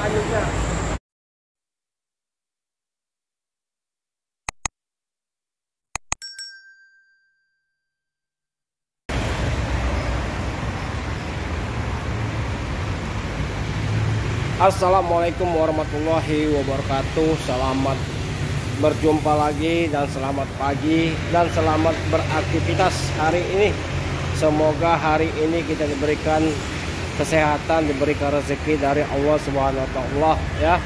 selanjutnya. Assalamualaikum warahmatullahi wabarakatuh. Selamat berjumpa lagi dan selamat pagi dan selamat beraktivitas hari ini. Semoga hari ini kita diberikan kesehatan, diberikan rezeki dari Allah Subhanahu wa taala ya.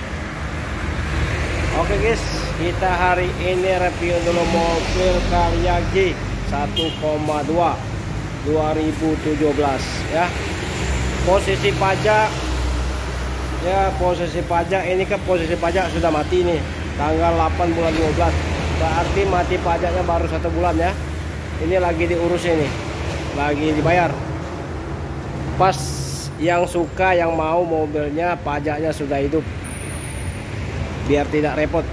Oke guys, kita hari ini review dulu mobil Calya G 1,2 2017 ya. Posisi pajak ya, posisi pajak ini kan posisi pajak sudah mati nih tanggal 8 bulan 12, berarti mati pajaknya baru 1 bulan ya. Ini lagi diurus, ini lagi dibayar. Pas yang suka, yang mau mobilnya pajaknya sudah hidup, biar tidak repot.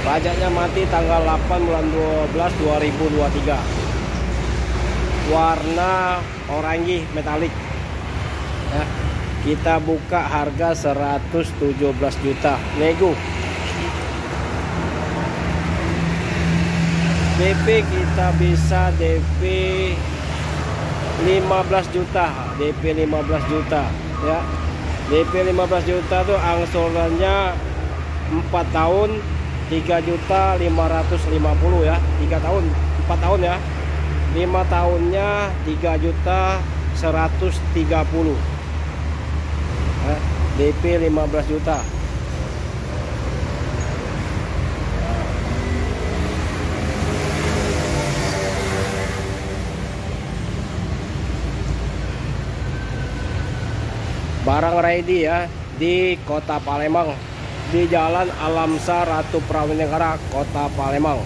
Pajaknya mati tanggal 8 bulan 12 2023, warna oranye metalik ya. Kita buka harga 117 juta nego. DP kita bisa DP 15 juta, DP 15 juta ya. DP 15 juta tuh angsurannya 4 tahun 3.550.000 ya. 3 tahun 4 tahun ya. 5 tahunnya 3.130.000 ya. DP 15 juta. Barang ready ya, di Kota Palembang, di Jalan Alamsa Ratu Prawijaya, Kota Palembang.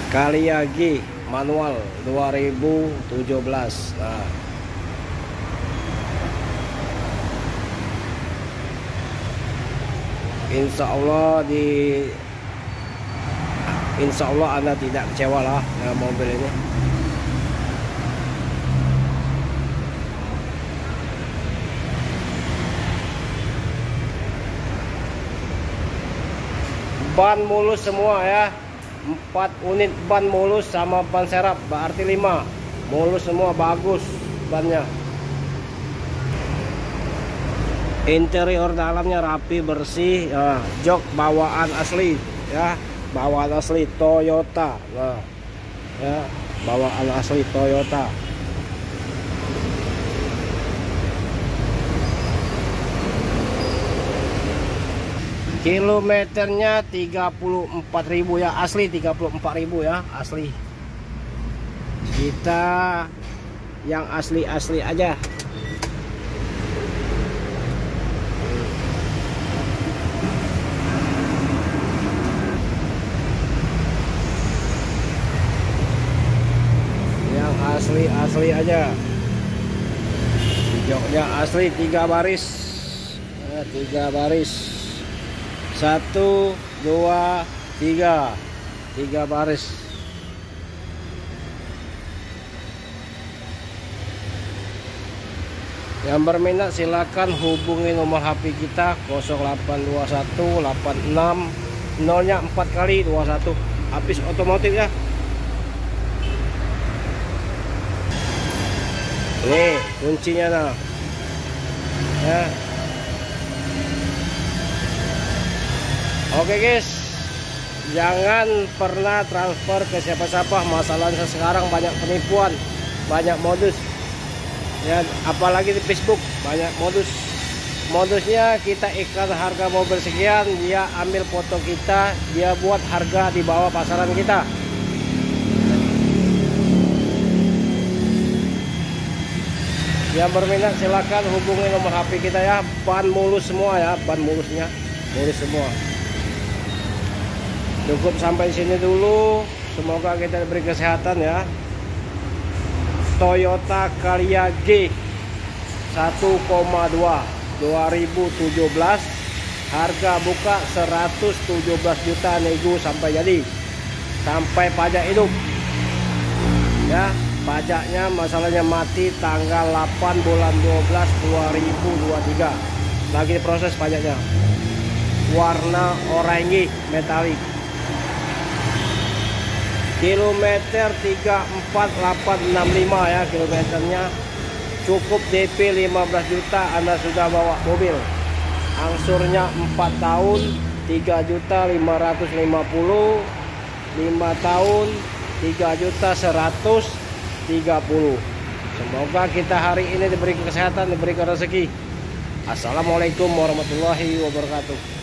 Calya G manual 2017. Nah, Insya Allah Anda tidak kecewa lah dengan mobil ini. Ban mulus semua ya. 4 unit ban mulus sama ban serap, berarti 5 mulus semua, bagus bannya. Interior dalamnya rapi bersih ya. Jok bawaan asli ya, bawaan asli Toyota. Nah ya, bawaan asli Toyota. Kilometernya 34.000 ya, asli 34.000 ya, asli. Kita yang asli-asli aja. Yang asli-asli aja. Joknya asli 3 baris. 3 baris. 1, 2, 3 baris. Yang berminat silakan hubungi nomor HP kita 0821 86 0-nya 4 kali 21, habis otomotif ya. Nih kuncinya nah ya. Oke guys, jangan pernah transfer ke siapa-siapa. Masalahnya sekarang banyak penipuan, banyak modus ya, apalagi di Facebook banyak modus. Modusnya kita iklan harga mobil sekian, dia ambil foto kita, dia buat harga di bawah pasaran kita. Yang berminat silakan hubungi nomor HP kita ya. Ban mulus semua ya, ban mulusnya mulus semua. Cukup sampai sini dulu. Semoga kita diberi kesehatan ya. Toyota Calya G 1,2 2017, harga buka 117 juta nego sampai jadi. sampai pajak hidup. Ya, pajaknya masalahnya mati tanggal 8 bulan 12 2023. Lagi proses pajaknya. Warna oranye metalik. Kilometer 34865 ya kilometernya. Cukup DP 15 juta Anda sudah bawa mobil. Angsurnya 4 tahun 3.550.000, 5 tahun 3.130.000. Semoga kita hari ini diberi kesehatan, diberi rezeki. Assalamualaikum warahmatullahi wabarakatuh.